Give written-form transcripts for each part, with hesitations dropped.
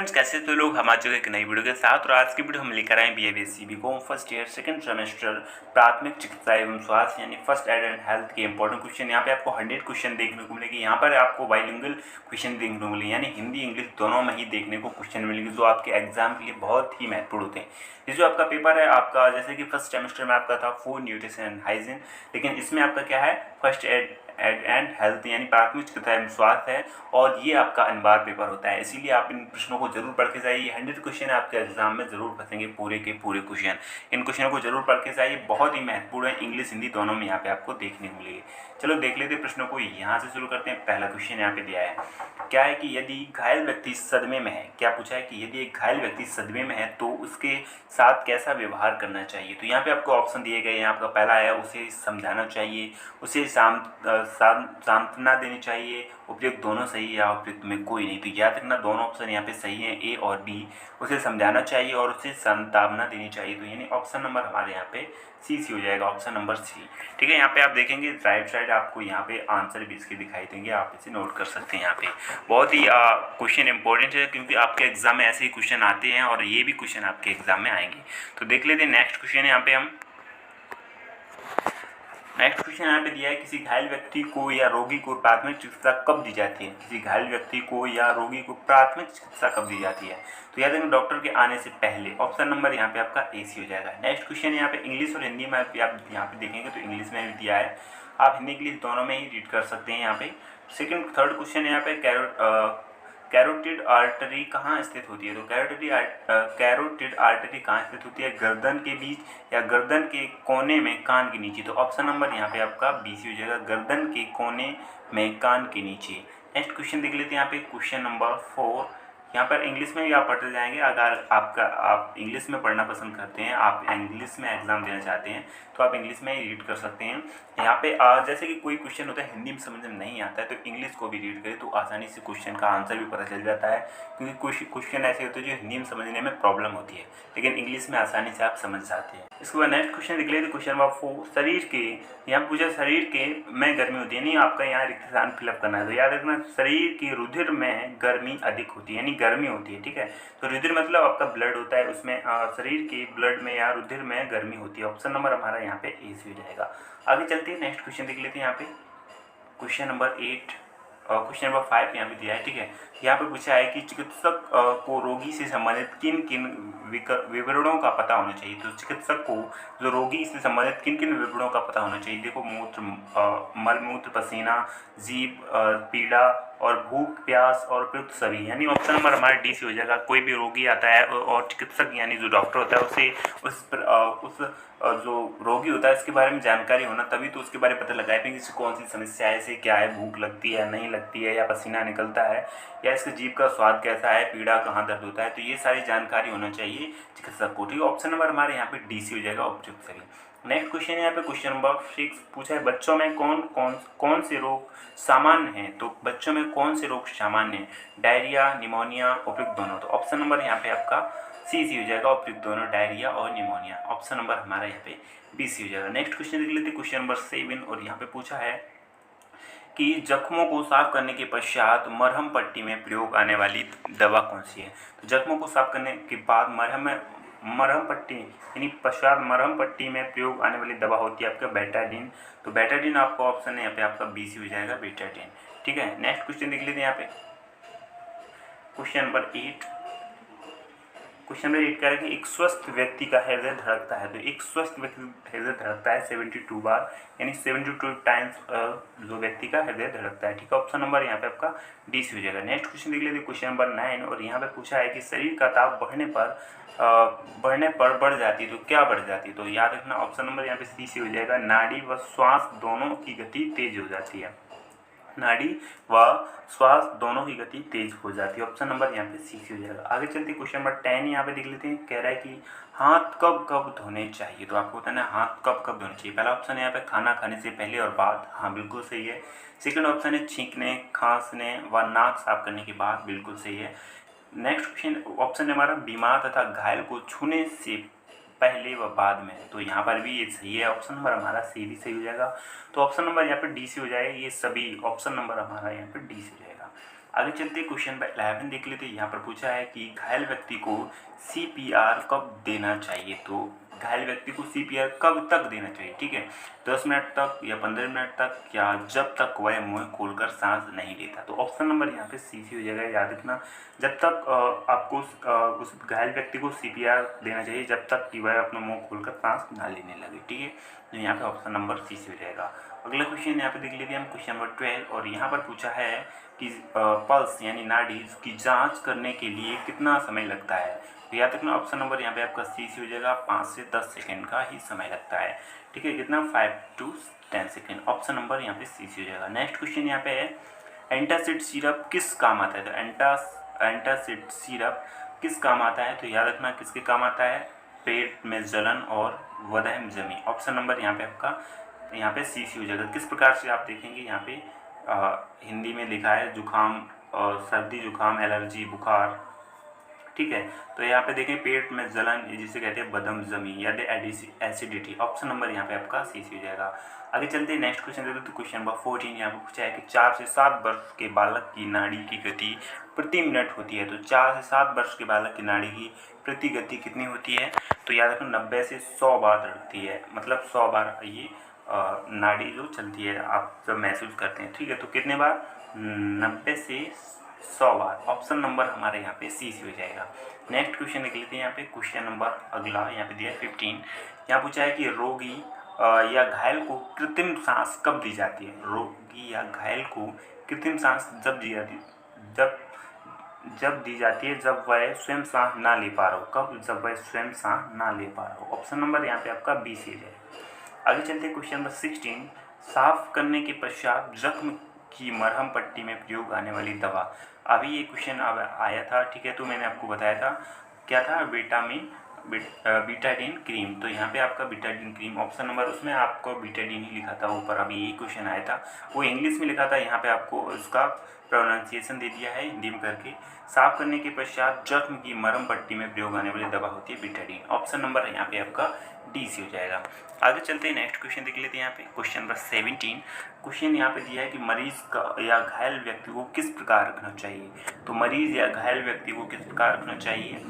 Friends, कैसे तो लोग हम आ चुके एक नई वीडियो के साथ। और आज की वीडियो हम लेकर आए BA BCom first year second semester प्राथमिक चिकित्सा एवं स्वास्थ्य यानी फर्स्ट एड एंड हेल्थ के इंपॉर्टेंट क्वेश्चन। यहाँ पे आपको 100 क्वेश्चन देखने को मिलेगी। यहाँ पर आपको बाइलिंगुअल क्वेश्चन देखने को मिलेंगे, यानी हिंदी इंग्लिश दोनों में ही देखने को क्वेश्चन मिलेंगे, जो आपके एग्जाम के लिए बहुत ही महत्वपूर्ण होते हैं। ये जो आपका पेपर है आपका, जैसे कि फर्स्ट सेमेस्टर में आपका था फूड न्यूट्रिशन एंड हाइजीन, लेकिन इसमें आपका क्या है फर्स्ट एड एंड हेल्थ यानी प्राथमिक चिकित्सा एवं स्वास्थ्य है, और ये आपका अनिवार्य पेपर होता है। इसीलिए आप इन प्रश्नों को जरूर पढ़ के जाइए। 100 क्वेश्चन आपके एग्जाम में जरूर फंसेंगे, पूरे के पूरे क्वेश्चन। इन क्वेश्चनों को जरूर पढ़ के जाइए, बहुत ही महत्वपूर्ण है। इंग्लिश हिंदी दोनों में यहाँ पे आपको देखने को मिलेगी। चलो देख लेते हैं प्रश्नों को, यहाँ से शुरू करते हैं। पहला क्वेश्चन यहाँ पे दिया है, क्या है कि यदि घायल व्यक्ति सदमे में है, क्या पूछा है कि यदि एक घायल व्यक्ति सदमे में है तो उसके साथ कैसा व्यवहार करना चाहिए। तो यहाँ पे आपको ऑप्शन दिए गए हैं। आपका पहला है उसे समझाना चाहिए, उसे सांत्वना देनी चाहिए, उपयुक्त दोनों सही है या उपयुक्त में कोई नहीं। तो याद रखना दोनों ऑप्शन यहाँ पे सही है, ए और बी। उसे समझाना चाहिए और उसे सांत्वना देनी चाहिए, तो यानी ऑप्शन नंबर हमारे यहाँ पे सी हो जाएगा, ऑप्शन नंबर सी। ठीक है, यहाँ पे आप देखेंगे राइट साइड आपको यहाँ पे आंसर भी इसके दिखाई देंगे, आप इसे नोट कर सकते हैं। यहाँ पे बहुत ही क्वेश्चन इंपॉर्टेंट है, क्योंकि आपके एग्जाम में ऐसे ही क्वेश्चन आते हैं और ये भी क्वेश्चन आपके एग्जाम में आएंगे। तो देख लेते हैं नेक्स्ट क्वेश्चन। यहाँ पे हम नेक्स्ट क्वेश्चन यहाँ पे दिया है, किसी घायल व्यक्ति को या रोगी को प्राथमिक चिकित्सा कब दी जाती है। किसी घायल व्यक्ति को या रोगी को प्राथमिक चिकित्सा कब दी जाती है। तो याद रखें डॉक्टर के आने से पहले, ऑप्शन नंबर यहाँ पे आपका ए सी हो जाएगा। नेक्स्ट क्वेश्चन यहाँ पे इंग्लिश और हिंदी में आप यहाँ पे देखेंगे तो इंग्लिश में भी दिया है, आप हिंदी इंग्लिश दोनों में ही रीड कर सकते हैं। यहाँ पे थर्ड क्वेश्चन यहाँ पे कैरोटिड आर्टरी कहाँ स्थित होती है। तो कैरोटिड आर्टरी कहाँ स्थित होती है, गर्दन के बीच या गर्दन के कोने में कान के नीचे। तो ऑप्शन नंबर यहाँ पे आपका बी सी हो जाएगा, गर्दन के कोने में कान के नीचे। नेक्स्ट क्वेश्चन देख लेते हैं यहाँ पे क्वेश्चन नंबर 4। यहाँ पर इंग्लिश में भी आप पढ़ते जाएंगे। अगर आप इंग्लिश में पढ़ना पसंद करते हैं, आप इंग्लिश में एग्जाम देना चाहते हैं, तो आप इंग्लिश में ही रीड कर सकते हैं। यहाँ पे जैसे कि कोई क्वेश्चन होता है हिंदी में समझ में नहीं आता है, तो इंग्लिश को भी रीड करें तो आसानी से क्वेश्चन का आंसर भी पता चल जाता है। क्योंकि कुछ क्वेश्चन ऐसे होते हैं जो हिंदी में समझने में प्रॉब्लम होती है, लेकिन इंग्लिश में आसानी से आप समझ जाते हैं। इसके बाद नेक्स्ट क्वेश्चन देख लेते क्वेश्चन नंबर 4। शरीर के, यहाँ पूछा शरीर के में गर्मी होती है, नहीं आपका यहाँ रिक्त स्थान फिलअप करना है। तो याद रखना शरीर की रुधिर में गर्मी अधिक होती है, यानी गर्मी होती है। ठीक है, तो रुधिर मतलब आपका ब्लड होता है, उसमें शरीर के ब्लड में या रुधिर में गर्मी होती है। ऑप्शन नंबर हमारा यहाँ पे ए हो जाएगा। आगे चलते हैं, नेक्स्ट क्वेश्चन देख लेते हैं। यहाँ पे क्वेश्चन नंबर 8 और क्वेश्चन नंबर 5 यहाँ पे दिया है। ठीक है, यहाँ पे पूछा है कि चिकित्सक को रोगी से संबंधित किन किन विवरणों का पता होना चाहिए। तो चिकित्सक को जो रोगी से संबंधित किन किन विवरणों का पता होना चाहिए। देखो मलमूत्र, पसीना, जीभ, पीड़ा और भूख, प्यास और उपयुक्त सभी, यानी ऑप्शन नंबर हमारा डी सी हो जाएगा। कोई भी रोगी आता है और चिकित्सक यानी जो डॉक्टर होता है उसे उस जो रोगी होता है इसके बारे में जानकारी होना, तभी तो उसके बारे में पता लगाए कि कौन सी समस्या है, इसे क्या है, भूख लगती है नहीं लगती है, या पसीना निकलता है, या इसके जीभ का स्वाद कैसा है, पीड़ा कहाँ दर्द होता है। तो ये सारी जानकारी होना चाहिए चिकित्सक को। ठीक है, ऑप्शन नंबर हमारे यहाँ पे डी सी हो जाएगा, उपयुक्त सभी। नेक्स्ट क्वेश्चन है यहाँ पे क्वेश्चन नंबर 6 पूछा है, बच्चों में कौन से रोग सामान्य हैं। तो बच्चों में कौन से रोग सामान्य हैं, डायरिया, निमोनिया, उपयुक्त दोनों। तो ऑप्शन नंबर यहाँ पे आपका सी हो जाएगा, उपयुक्त दोनों, डायरिया और निमोनिया। ऑप्शन नंबर हमारा यहाँ पे बी सी हो जाएगा। नेक्स्ट क्वेश्चन देख लेते हैं क्वेश्चन नंबर 7, और यहाँ पे पूछा है कि जख्मों को साफ करने के पश्चात मरहम पट्टी में प्रयोग आने वाली दवा कौन सी है। तो जख्मों को साफ करने के बाद मरहम पट्टी यानी पश्चात मरहम पट्टी में प्रयोग आने वाली दवा होती है आपका बेटाडीन। तो बेटाडीन आपका ऑप्शन है यहाँ पे आपका बी सी हो जाएगा, बेटाडीन। ठीक है, नेक्स्ट क्वेश्चन देख लेते हैं यहाँ पे क्वेश्चन नंबर 8। क्वेश्चन नंबर 8 कह रहा है कि एक स्वस्थ व्यक्ति का हृदय धड़कता है। तो एक स्वस्थ व्यक्ति हृदय धड़कता है 72 बार, यानी 72 टाइम्स जो व्यक्ति का हृदय धड़कता है। ठीक है, ऑप्शन नंबर यहाँ पे आपका डी सी हो जाएगा। नेक्स्ट क्वेश्चन देख लेते हैं क्वेश्चन नंबर 9, और यहाँ पे पूछा है कि शरीर का ताप बढ़ने पर बढ़ जाती है, तो क्या बढ़ जाती है। तो याद रखना ऑप्शन नंबर यहाँ पे सी सी हो जाएगा, नाड़ी व श्वास दोनों की गति तेज हो जाती है। नाड़ी व श्वास दोनों की गति तेज हो जाती है। ऑप्शन नंबर यहाँ पे सी हो जाएगा। आगे चलते क्वेश्चन नंबर 10 यहाँ पे देख लेते हैं। कह रहा है कि हाथ कब कब धोने चाहिए। तो आपको बताना है हाथ कब कब धोने चाहिए। पहला ऑप्शन है यहाँ पे खाना खाने से पहले और बाद, हाँ बिल्कुल सही है। सेकंड ऑप्शन है छींकने, खांसने व नाक साफ करने के बाद, बिल्कुल सही है। नेक्स्ट क्वेश्चन ऑप्शन है हमारा बीमार तथा घायल को छूने से पहले व बाद में। तो यहाँ पर भी ये सही है, ऑप्शन नंबर हमारा सी भी सही हो जाएगा। तो ऑप्शन नंबर यहाँ पे डी सी हो जाएगा। ये सभी ऑप्शन नंबर हमारा यहाँ पे डी सी हो जाएगा। आगे चलते क्वेश्चन नंबर 11 देख लेते हैं। यहाँ पर पूछा है कि घायल व्यक्ति को सीपीआर कब देना चाहिए। तो घायल व्यक्ति को सीपीआर कब तक देना चाहिए, ठीक है, 10 मिनट तक या 15 मिनट तक या जब तक वह मुंह खोलकर सांस नहीं लेता। तो ऑप्शन नंबर यहाँ पे सी हो जाएगा। याद रखना, जब तक आपको उस घायल व्यक्ति को सीपीआर देना चाहिए जब तक कि वह अपना मुंह खोलकर सांस ना लेने लगे, ठीक है। तो यहाँ पे ऑप्शन नंबर सी हो जाएगा। अगला क्वेश्चन यहाँ पे देख लेते हैं हम, क्वेश्चन नंबर 12, और यहाँ पर पूछा है कि पल्स यानी नाड़ी की जांच करने के लिए कितना समय लगता है। तो याद रखना ऑप्शन नंबर यहाँ पे आपका सी हो जाएगा। 5 से 10 सेकेंड का ही समय लगता है, ठीक है, कितना 5 to 10 सेकेंड। ऑप्शन नंबर यहाँ पे सी हो जाएगा। नेक्स्ट क्वेश्चन यहाँ पे है एंटासिड सिरप किस काम आता है। तो एंटासिड सिरप किस काम आता है। तो याद रखना किसके काम आता है, पेट में जलन और वदहम जमी। ऑप्शन नंबर यहाँ पे आपका यहाँ पे सी हो जाएगा। किस प्रकार से आप देखेंगे यहाँ पे हिंदी में लिखा है जुकाम, सर्दी जुकाम, एलर्जी, बुखार, ठीक है। तो यहाँ पे देखें पेट में जलन जिसे कहते हैं बदम जमी या एसिडिटी। ऑप्शन नंबर यहाँ पे आपका सी हो जाएगा। आगे चलते हैं नेक्स्ट क्वेश्चन देखते हैं। तो क्वेश्चन नंबर 14 यहाँ पे पूछा है कि 4 से 7 वर्ष के बालक की नाड़ी की गति प्रति मिनट होती है। तो 4 से 7 वर्ष के बालक की नाड़ी की प्रति गति कितनी होती है। तो याद रखो 90 से 100 बार धड़कती है, मतलब 100 बार ये नाड़ी जो चलती है आप जब महसूस करते हैं, ठीक है। तो कितने बार, 90 से 100 बार। ऑप्शन नंबर हमारे यहाँ पे सी हो जाएगा। नेक्स्ट क्वेश्चन देख लेते हैं। यहाँ पे क्वेश्चन नंबर अगला यहाँ पे दिया है 15। यहाँ पूछा है कि रोगी या घायल को कृत्रिम सांस कब दी जाती है। रोगी या घायल को कृत्रिम सांस जब दी जाती है जब वह स्वयं सांस ना ले पा रहा हो। कब, जब वह स्वयं सांस ना ले पा रहा हो। ऑप्शन नंबर यहाँ पे आपका बी सी है। आगे चलते हैं क्वेश्चन नंबर 16। साफ करने के पश्चात जख्म की मरहम पट्टी में प्रयोग आने वाली दवा। अभी ये क्वेश्चन अब आया था, ठीक है। तो मैंने आपको बताया था क्या था, बीटाडीन क्रीम। तो यहाँ पे आपका बीटाडीन क्रीम ऑप्शन नंबर, उसमें आपको बीटाडीन ही लिखा था ऊपर, अभी यही क्वेश्चन आया था, वो इंग्लिश में लिखा था, यहाँ पे आपको उसका प्रोनाउंसिएशन दे दिया है हिंदी में करके। साफ करने के पश्चात जख्म की मरहम पट्टी में प्रयोग आने वाली दवा होती है बीटाडीन। ऑप्शन नंबर यहाँ पे आपका डी सी हो जाएगा। आगे चलते हैं नेक्स्ट क्वेश्चन देख लेते हैं। यहाँ पे क्वेश्चन नंबर 17। क्वेश्चन यहाँ पे दिया है कि मरीज का या घायल व्यक्ति को किस प्रकार रखना चाहिए। तो मरीज या घायल व्यक्ति को किस प्रकार रखना चाहिए,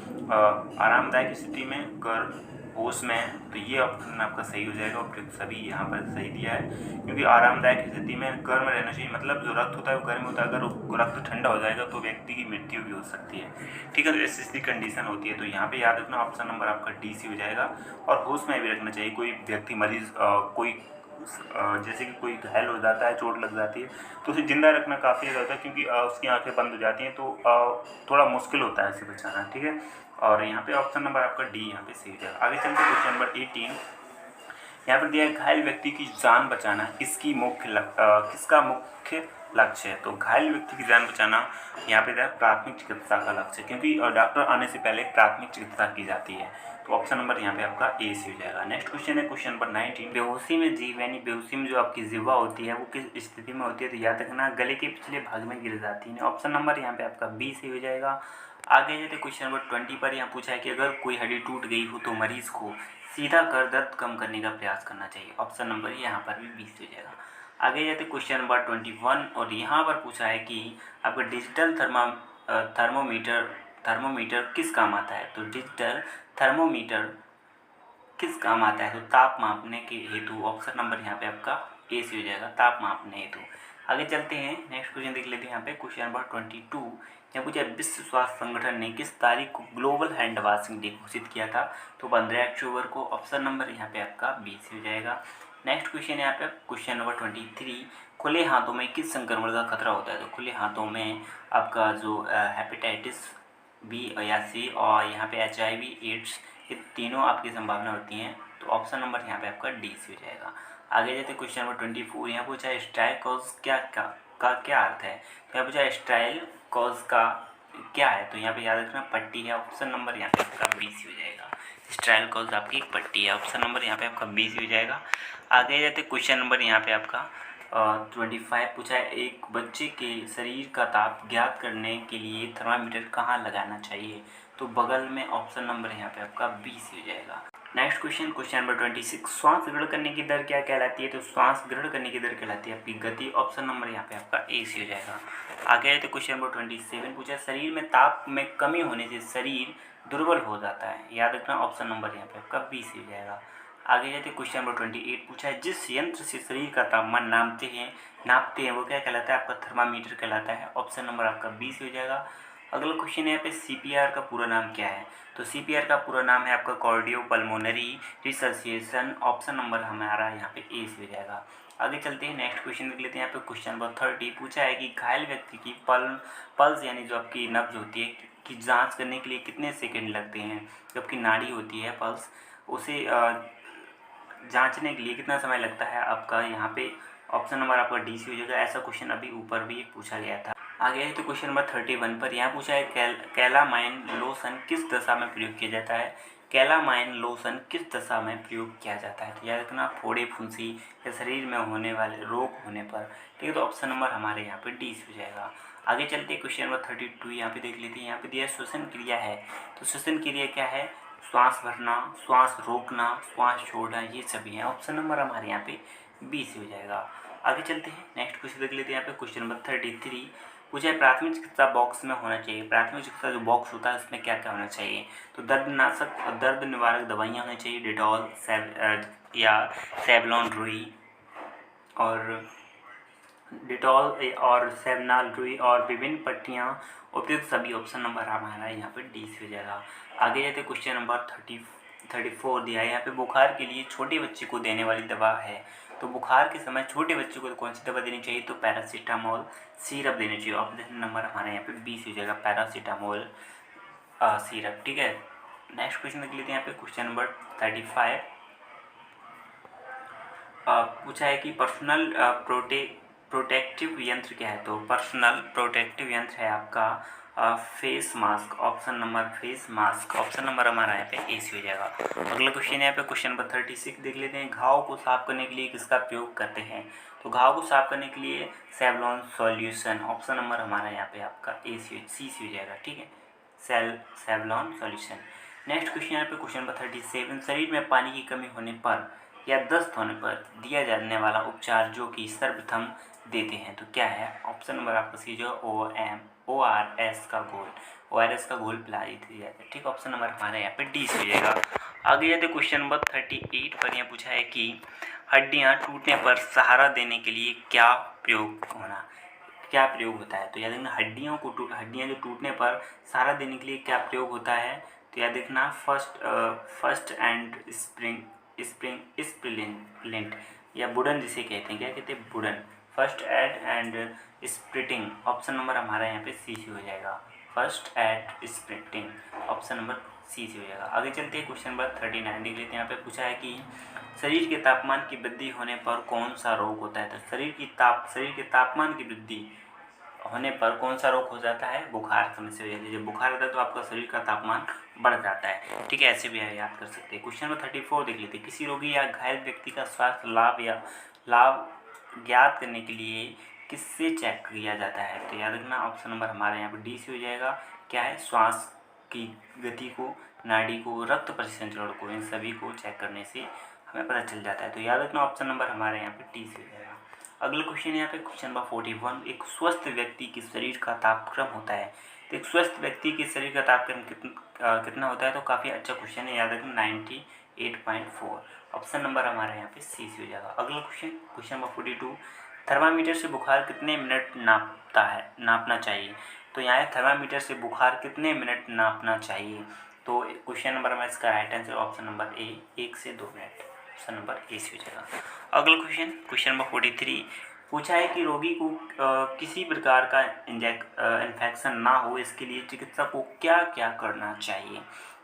आरामदायक स्थिति में, कर होश में। तो ये ऑप्शन आपका सही हो जाएगा। और सभी यहाँ पर सही दिया है, क्योंकि आरामदायक स्थिति में गर्म रहना चाहिए, मतलब जो रक्त होता है वो गर्म होता है। अगर वो रक्त ठंडा हो जाएगा तो व्यक्ति की मृत्यु भी हो सकती है, ठीक है। तो ऐसी कंडीशन होती है। तो यहाँ पे याद रखना ऑप्शन नंबर आपका डी सी हो जाएगा। और होश में भी रखना चाहिए। कोई व्यक्ति मरीज कोई जैसे कि कोई घायल हो जाता है, चोट लग जाती है, तो उसे जिंदा रखना काफ़ी ज़्यादा होता है, क्योंकि उसकी आंखें बंद हो जाती हैं, तो थोड़ा मुश्किल होता है इसे बचाना, ठीक है। और यहाँ पे ऑप्शन नंबर आपका डी यहाँ पे सही हो जाएगा। आगे चलते क्वेश्चन नंबर 18। यहाँ पर दिया है घायल व्यक्ति की जान बचाना किसका मुख्य लक्ष्य है। तो घायल व्यक्ति की जान बचाना यहाँ पे प्राथमिक चिकित्सा का लक्ष्य है, क्योंकि डॉक्टर आने से पहले प्राथमिक चिकित्सा की जाती है। तो ऑप्शन नंबर यहाँ पे आपका ए से हो जाएगा। नेक्स्ट क्वेश्चन है क्वेश्चन नंबर 19। बेहोशी में जीव यानी बेहोशी में जो आपकी जिह्वा होती है वो किस स्थिति में होती है। तो याद रखना गले के पिछले भाग में गिर जाती है। ऑप्शन नंबर यहाँ पे आपका बी से हो जाएगा। आगे जाते क्वेश्चन नंबर 20 पर यहाँ पूछा है कि अगर कोई हड्डी टूट गई हो तो मरीज को सीधा कर दर्द कम करने का प्रयास करना चाहिए। ऑप्शन नंबर यहाँ पर भी 20 हो जाएगा। आगे जाते क्वेश्चन नंबर 21 और यहाँ पर पूछा है कि आपका डिजिटल थर्मोमीटर किस काम आता है। तो डिजिटल थर्मोमीटर किस काम आता है। तो ताप मापने के हेतु। ऑप्शन नंबर यहाँ पे आपका ए से हो जाएगा, ताप मापने हेतु। आगे चलते हैं नेक्स्ट क्वेश्चन देख लेते हैं। यहाँ पे क्वेश्चन नंबर 22। यहाँ पूछा विश्व स्वास्थ्य संगठन ने किस तारीख को ग्लोबल हैंड वॉशिंग डे घोषित किया था। तो 15 अक्टूबर को। ऑप्शन नंबर यहाँ पे आपका बी से हो जाएगा। नेक्स्ट क्वेश्चन यहाँ पे क्वेश्चन नंबर 23। खुले हाथों में किस संक्रमण का खतरा होता है। तो खुले हाथों में आपका जो हेपेटाइटिस बी या सी और यहाँ पे HIV एड्स, ये तीनों आपकी संभावना होती हैं। तो ऑप्शन नंबर यहाँ पे आपका डी से हो जाएगा। आगे जाते क्वेश्चन नंबर 24। यहाँ पूछा है स्ट्राइल कॉज का क्या अर्थ है। तो यहाँ पूछा है स्ट्राइल कॉज का क्या है। तो यहाँ पे याद रखना पट्टी है। ऑप्शन नंबर यहाँ पे आपका बी से हो जाएगा। स्ट्राइल कॉज आपकी एक पट्टी है। ऑप्शन नंबर यहाँ पे आपका बी से हो जाएगा। आगे जाते क्वेश्चन नंबर यहाँ पे आपका 25 पूछा है एक बच्चे के शरीर का ताप ज्ञात करने के लिए थर्मामीटर कहाँ लगाना चाहिए। तो बगल में। ऑप्शन नंबर यहाँ पे आपका बी से हो जाएगा। नेक्स्ट क्वेश्चन नंबर 26, श्वास ग्रहण करने की दर क्या कहलाती है? तो श्वास ग्रहण करने की दर कहलाती है आपकी गति। ऑप्शन नंबर यहाँ पे आपका ए सी हो जाएगा। आगे आए तो क्वेश्चन नंबर 27 पूछा, शरीर में ताप में कमी होने से शरीर दुर्बल हो जाता है। याद रखना ऑप्शन नंबर यहाँ पे आपका बी सी हो जाएगा। आगे जाते क्वेश्चन नंबर 28 पूछा है, जिस यंत्र से शरीर का तापमान नापते हैं वो क्या कहलाता है? आपका थर्मामीटर कहलाता है। ऑप्शन नंबर आपका बी सी हो जाएगा। अगला क्वेश्चन है यहाँ पे सीपीआर का पूरा नाम क्या है? तो सीपीआर का पूरा नाम है आपका कार्डियोपल्मोनरी रिसर्सिएशन। ऑप्शन नंबर हमारा यहाँ पे ए से हो जाएगा। आगे चलते हैं, नेक्स्ट क्वेश्चन देख लेते हैं। यहाँ पे क्वेश्चन नंबर 30 पूछा है कि घायल व्यक्ति की पल्स यानी जो आपकी नब्ज होती है की जांच करने के लिए कितने सेकंड लगते हैं? जो आपकी नाड़ी होती है पल्स, उसे जांचने के लिए कितना समय लगता है आपका? यहाँ पे ऑप्शन नंबर आपका डी सी हो जाएगा। ऐसा क्वेश्चन अभी ऊपर भी पूछा गया था। आगे है तो क्वेश्चन नंबर 31 पर यहाँ पूछा है, कैलामाइन लोशन किस दशा में प्रयोग किया जाता है? कैलामाइन लोशन किस दशा में प्रयोग किया जाता है? तो याद रखना फोड़े फुंसी या शरीर में होने वाले रोग होने पर। ठीक है, तो ऑप्शन नंबर हमारे यहाँ पे डी हो जाएगा। आगे चलते हैं क्वेश्चन नंबर 32 यहाँ पे देख लेते हैं। यहाँ पे दिया श्वसन क्रिया है, तो श्वसन क्रिया क्या है? श्वास भरना, श्वास रोकना, श्वास छोड़ना, ये सभी हैं। ऑप्शन नंबर हमारे यहाँ पे बी से हो जाएगा। आगे चलते हैं, नेक्स्ट क्वेश्चन देख लेते हैं। यहाँ पे क्वेश्चन नंबर 33 पूछा है, प्राथमिक चिकित्सा बॉक्स में होना चाहिए। प्राथमिक चिकित्सा जो बॉक्स होता है उसमें क्या क्या होना चाहिए? तो दर्दनाशक और दर्द निवारक दवाइयाँ होनी चाहिए, डिटॉल या सेवलॉन रुई और सेवनाल रुई और विभिन्न पट्टियाँ उपयुक्त सभी। ऑप्शन नंबर हमारा यहाँ पे डी से हो जाएगा। आगे जाते क्वेश्चन नंबर 34 दिया है। यहाँ पे बुखार के लिए छोटे बच्चे को देने वाली दवा है, तो बुखार के समय छोटे बच्चे को कौन सी दवा देनी चाहिए? तो पैरासीटामोल सिरप देनी चाहिए। ऑप्शन नंबर हमारे यहाँ पे बी से हो जाएगा, पैरासीटामोल सिरप। ठीक है, नेक्स्ट क्वेश्चन देख लेते हैं। यहाँ पे क्वेश्चन नंबर 35 पूछा है कि पर्सनल प्रोटेक्टिव यंत्र क्या है? तो पर्सनल प्रोटेक्टिव यंत्र है आपका face mask. Option number face mask. Option number हमारा यहाँ पे ए सी हो जाएगा। अगला क्वेश्चन यहाँ पे क्वेश्चन नंबर 36 देख लेते हैं। घाव को साफ करने के लिए किसका प्रयोग करते हैं? तो घाव को साफ करने के लिए सेवलॉन सॉल्यूशन। ऑप्शन नंबर हमारा यहाँ पे आपका ए सी हो जाएगा। ठीक है, सेवलॉन सॉल्यूशन। नेक्स्ट क्वेश्चन यहाँ पे क्वेश्चन नंबर 37, शरीर में पानी की कमी होने पर या दस्त होने पर दिया जाने वाला उपचार जो कि सर्वप्रथम देते हैं, तो क्या है? ऑप्शन नंबर आपका सी जो ORS का घोल पिलाई दी जाती है। ठीक, ऑप्शन नंबर हमारे यहाँ पे डी से हो जाएगा। आगे जाते क्वेश्चन नंबर 38 पर यहाँ पूछा है कि हड्डियाँ टूटने पर सहारा देने के लिए क्या प्रयोग होता है? तो याद रखना हड्डियाँ जो टूटने पर सहारा देने के लिए क्या प्रयोग होता है? तो याद रखना फर्स्ट एंड स्प्रिलिंट या वुडन जिसे कहते हैं। क्या कहते हैं? Wooden. First aid and splitting. Option number हमारा यहाँ पे सी सी हो जाएगा, first aid splitting. Option number C C हो जाएगा। आगे चलते हैं क्वेश्चन नंबर 39 देख लेते हैं। यहाँ पे पूछा है कि शरीर के तापमान की वृद्धि होने पर कौन सा रोग होता है? तो शरीर के तापमान की वृद्धि होने पर कौन सा रोग हो जाता है? बुखार समस्या हो जाती है। जब बुखार होता है तो आपका शरीर का तापमान बढ़ जाता है। ठीक है, ऐसे भी याद कर सकते हैं। क्वेश्चन नंबर 34 देख लेते हैं। किसी रोगी या घायल व्यक्ति का स्वास्थ्य लाभ ज्ञात करने के लिए किससे चेक किया जाता है? तो याद रखना ऑप्शन नंबर हमारे यहाँ पर डी से हो जाएगा। क्या है? श्वास की गति को, नाड़ी को, रक्त परिसंचरण को, इन सभी को चेक करने से हमें पता चल जाता है। तो याद रखना ऑप्शन नंबर हमारे यहाँ पे डी से हो जाएगा। अगला क्वेश्चन यहाँ पे क्वेश्चन नंबर 41, एक स्वस्थ व्यक्ति के शरीर का तापक्रम होता है। तो एक स्वस्थ व्यक्ति के शरीर का तापक्रम कितना होता है? तो काफ़ी अच्छा क्वेश्चन है, याद रखना 98.4। ऑप्शन नंबर हमारे यहाँ पे सी हो जाएगा। अगला क्वेश्चन नंबर 42, थर्मामीटर से बुखार कितने मिनट नापना चाहिए? तो यहाँ है थर्मामीटर से बुखार कितने मिनट नापना चाहिए? तो क्वेश्चन नंबर हमारा इसका right answer option number A, 1 से 2 मिनट। ऑप्शन नंबर ए से हो जाएगा। अगला क्वेश्चन नंबर 43 पूछा है कि रोगी को किसी प्रकार का इन्फेक्शन ना हो, इसके लिए चिकित्सक को क्या क्या करना चाहिए?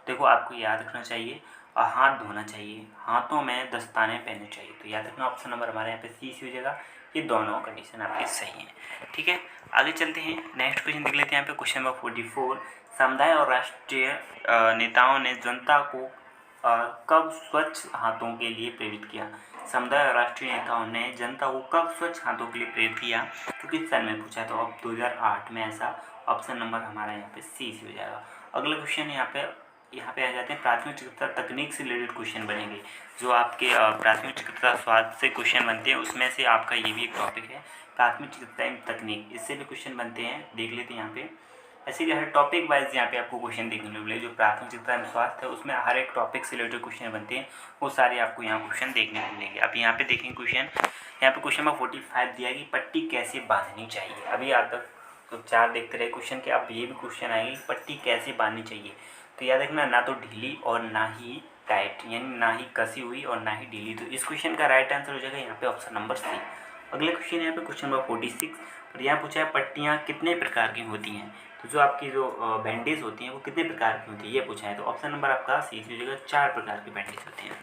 देखो, आपको याद रखना चाहिए हाथ धोना चाहिए, हाथों में दस्ताने पहनने चाहिए। तो याद रखना ऑप्शन नंबर हमारे यहाँ पे सी हो जाएगा। ये दोनों कंडीशन आपके सही हैं। ठीक है, आगे चलते हैं, नेक्स्ट क्वेश्चन देख लेते हैं। यहाँ पे क्वेश्चन नंबर 44, समुदाय और राष्ट्रीय नेताओं ने जनता को कब स्वच्छ हाथों के लिए प्रेरित किया? समुदाय और राष्ट्रीय नेताओं ने जनता को कब स्वच्छ हाथों के लिए प्रेरित किया? तो किस साल में पूछा? तो अब 2008 में ऐसा। ऑप्शन नंबर हमारा यहाँ पे सी हो जाएगा। अगला क्वेश्चन यहाँ पे यहाँ पे आ जाते हैं प्राथमिक चिकित्सा तकनीक से रिलेटेड क्वेश्चन बनेंगे। जो आपके प्राथमिक चिकित्सा स्वास्थ्य से क्वेश्चन बनते हैं उसमें से आपका ये भी एक टॉपिक है, प्राथमिक चिकित्सा एवं तकनीक, इससे भी क्वेश्चन बनते हैं, देख लेते हैं यहाँ पे। ऐसे ही हर टॉपिक वाइज यहाँ पे आपको क्वेश्चन देखने को मिलेंगे। जो प्राथमिक चिकित्सा एवं स्वास्थ्य है उसमें हर एक टॉपिक से रिलेटेड क्वेश्चन बनते हैं, वो सारे आपको यहाँ क्वेश्चन देखने को मिलेंगे। अब यहाँ पे देखेंगे क्वेश्चन, यहाँ पे क्वेश्चन नंबर 45 दिया कि पट्टी कैसे बांधनी चाहिए। अभी आप तक तो 4 देखते रहे क्वेश्चन के, अब ये भी क्वेश्चन आएंगे पट्टी कैसे बांधनी चाहिए। तो याद रखना, ना तो ढीली और ना ही टाइट, यानी ना ही कसी हुई और ना ही ढीली। तो इस क्वेश्चन का राइट आंसर हो जाएगा यहाँ पे ऑप्शन नंबर सी। अगला क्वेश्चन यहाँ पे क्वेश्चन नंबर 46 और यहाँ पूछा है पट्टियाँ कितने प्रकार की होती हैं। तो जो आपकी जो बैंडेज होती हैं वो कितने प्रकार की होती है ये पूछा है। तो ऑप्शन नंबर आपका सी हो जाएगा, 4 प्रकार की बैंडेज होती हैं।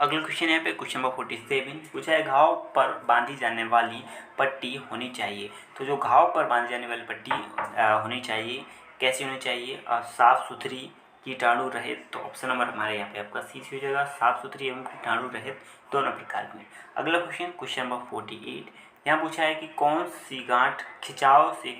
अगला क्वेश्चन यहाँ पे क्वेश्चन नंबर 47 पूछा है घाव पर बांधी जाने वाली पट्टी होनी चाहिए। तो जो घाव पर बांधी जाने वाली पट्टी होनी चाहिए, कैसी होनी चाहिए, साफ़ सुथरी, कीटाणु रहित। तो ऑप्शन नंबर हमारे यहाँ पे आपका सी हो जाएगा, साफ़ सुथरी एवं कीटाणु रहित दोनों प्रकार में। अगला क्वेश्चन क्वेश्चन नंबर 48 यहाँ पूछा है कि कौन सी गांठ खिंचाव से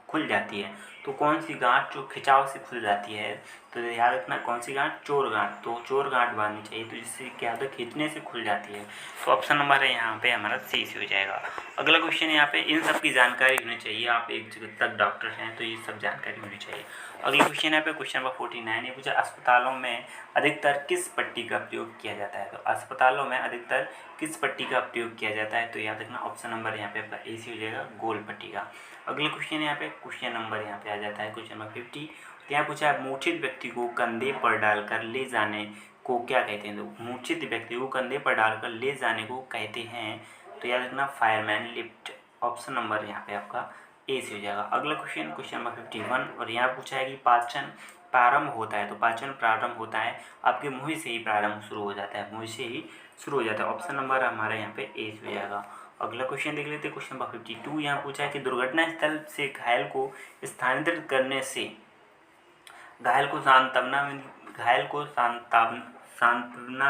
खुल जाती है। तो कौन सी गांठ जो खिंचाव से खुल जाती है, तो याद रखना कौन सी गांठ, चोर गांठ। तो चोर गांठ बांधनी चाहिए, तो जिससे क्या होता है खींचने से खुल जाती है। तो ऑप्शन नंबर है यहाँ पे हमारा सी हो जाएगा। अगला क्वेश्चन यहाँ पे इन सब की जानकारी होनी चाहिए, आप एक चिकित्सक डॉक्टर हैं तो ये सब जानकारी होनी चाहिए। अगला क्वेश्चन यहाँ पे क्वेश्चन नंबर 49 ये पूछा अस्पतालों में अधिकतर किस पट्टी का प्रयोग किया जाता है। तो अस्पतालों में अधिकतर किस पट्टी का प्रयोग किया जाता है। तो याद रखना ऑप्शन नंबर यहाँ पे आपका ए सी हो जाएगा, गोल पट्टी का। अगला क्वेश्चन यहाँ पे क्वेश्चन नंबर यहाँ पे आ जाता है क्वेश्चन नंबर 50। यहाँ पूछा है मूर्छित व्यक्ति को कंधे पर डालकर ले जाने को क्या कहते हैं। तो मूर्छित व्यक्ति को कंधे पर डालकर ले जाने को कहते हैं। तो याद रखना फायरमैन लिफ्ट। ऑप्शन नंबर यहाँ पे आपका ए से हो जाएगा। अगला क्वेश्चन क्वेश्चन नंबर 51 और यहाँ पूछा है कि पाचन प्रारंभ होता है। तो पाचन प्रारंभ होता है आपके मुँह से ही प्रारंभ शुरू हो जाता है, मुँह से ही शुरू हो जाता है। ऑप्शन नंबर हमारे यहाँ पे ए से हो जाएगा। अगला क्वेश्चन देख लेते हैं क्वेश्चन नंबर 52। यहाँ पूछा है कि दुर्घटना स्थल से घायल को स्थानांतरित करने से घायल को सांत्वना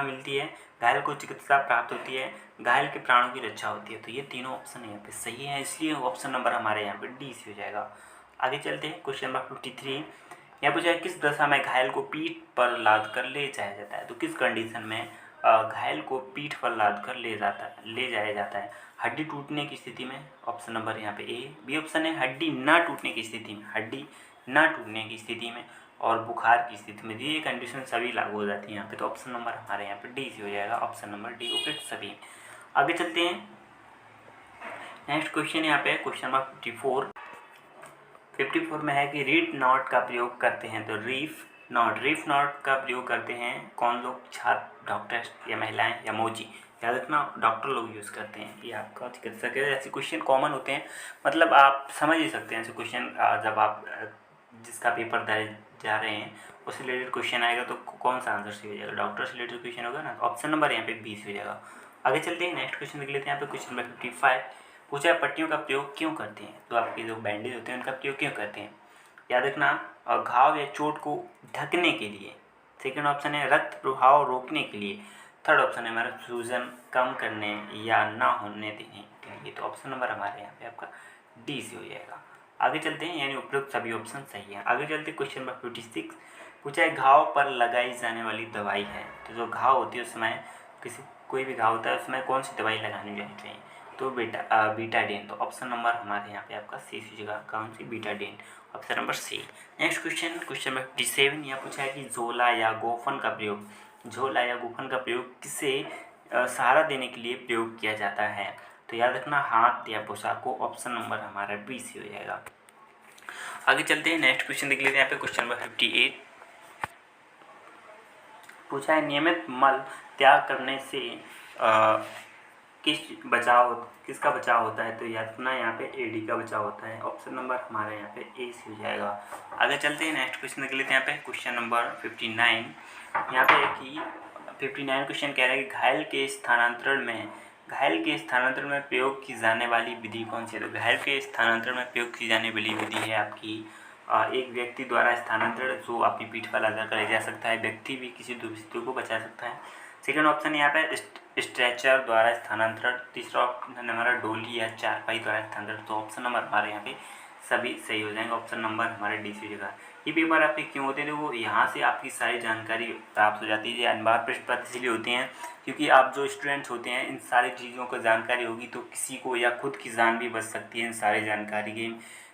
मिलती है, घायल को चिकित्सा प्राप्त होती है, घायल के प्राणों की रक्षा होती है। तो ये तीनों ऑप्शन यहाँ पे सही है, इसलिए ऑप्शन नंबर हमारे यहाँ पे डी से हो जाएगा। आगे चलते हैं क्वेश्चन नंबर 53। यहाँ पूछा है किस दशा में घायल को पीठ पर लाद कर ले जाया जाता है। तो किस कंडीशन में घायल को पीठ पर लाद कर ले जाया जाता है। हड्डी टूटने की स्थिति में, ऑप्शन नंबर यहाँ पे ए। बी ऑप्शन है हड्डी ना टूटने की स्थिति में, हड्डी ना टूटने की स्थिति में, और बुखार की स्थिति में। ये कंडीशन सभी लागू हो जाती है यहाँ पे। तो ऑप्शन नंबर हमारे यहाँ पे डी से हो जाएगा, ऑप्शन नंबर डी उपयुक्त सभी। आगे चलते हैं नेक्स्ट क्वेश्चन यहाँ पे क्वेश्चन नंबर 54 में है कि रीड नॉट का प्रयोग करते हैं। तो रीफ नॉट का प्रयोग करते हैं कौन लोग, छात्र, डॉक्टर या महिलाएं या मौजी। याद रखना डॉक्टर लोग यूज़ करते हैं, ये आपका चिकित्सक है। ऐसे क्वेश्चन कॉमन होते हैं, मतलब आप समझ ही सकते हैं ऐसे क्वेश्चन। जब आप जिसका पेपर जा रहे हैं उससे रिलेटेड क्वेश्चन आएगा तो कौन सा आंसर सही हो जाएगा, डॉक्टर से रिलेटेड क्वेश्चन होगा ना। ऑप्शन नंबर यहाँ पे 20 हो जाएगा। आगे चलते हैं नेक्स्ट क्वेश्चन देख लेते हैं। यहाँ पे क्वेश्चन नंबर 55 पूछा है पट्टियों का प्रयोग क्यों करते हैं। तो आपके जो बैंडेज होते हैं उनका प्रयोग क्यों करते हैं। याद रखना घाव या चोट को ढकने के लिए। सेकेंड ऑप्शन है रक्त प्रवाह रोकने के लिए। थर्ड ऑप्शन है हमारा सूजन कम करने या ना होने देने के लिए। तो ऑप्शन नंबर हमारे यहाँ पे आपका डी से हो जाएगा। आगे चलते हैं, यानी उपयुक्त सभी ऑप्शन सही है। आगे चलते क्वेश्चन नंबर 56 पूछा है घाव पर लगाई जाने वाली दवाई है। तो जो घाव होती है उसमें कोई भी घाव होता है उसमें कौन सी दवाई लगानी चाहिए। तो बीटाडीन। तो ऑप्शन नंबर हमारे यहाँ पे आपका सी जगह कौन C, Betadine, option number C. Next question number 57 यहाँ पूछा है कि झोला या गोफन का प्रयोग किसे सहारा देने के लिए प्रयोग किया जाता है। तो याद रखना हाथ या पोशाक को। ऑप्शन नंबर हमारा बी सी हो जाएगा। आगे चलते हैं नेक्स्ट क्वेश्चन देख लेते हैं। यहाँ पे क्वेश्चन नंबर 58 पूछा है नियमित मल त्याग करने से किसका बचाव होता है। तो याद रखना यहाँ पे एडी का बचाव होता है। ऑप्शन नंबर हमारे यहाँ पे ए सी हो जाएगा। आगे चलते हैं नेक्स्ट क्वेश्चन देख लेते हैं। यहाँ पे क्वेश्चन नंबर 59 यहाँ पे कि 59 क्वेश्चन कह रहा है कि घायल के स्थानांतरण में प्रयोग की जाने वाली विधि कौन सी है। तो घायल के स्थानांतरण में प्रयोग की जाने वाली विधि है आपकी एक व्यक्ति द्वारा स्थानांतरण, जो अपनी पीठ पर लाद कर ले जा सकता है। व्यक्ति भी किसी दूसरे को बचा सकता है। सेकंड ऑप्शन यहाँ पे स्ट्रेचर द्वारा स्थानांतरण। तीसरा ऑप्शन हमारा डोली या चारपाई द्वारा स्थानांतरण। तो ऑप्शन नंबर हमारे यहाँ पे सभी सही हो जाएंगे। ऑप्शन नंबर हमारे डी सी हो जाएगा। ये पेपर आपके क्यों होते हैं? देखो यहाँ से आपकी सारी जानकारी प्राप्त हो जाती है। ये अनिवार्य प्रश्न पत्र इसलिए होते हैं क्योंकि आप जो स्टूडेंट्स होते हैं इन सारी चीज़ों को जानकारी होगी तो किसी को या खुद की जान भी बच सकती है इन सारी जानकारी के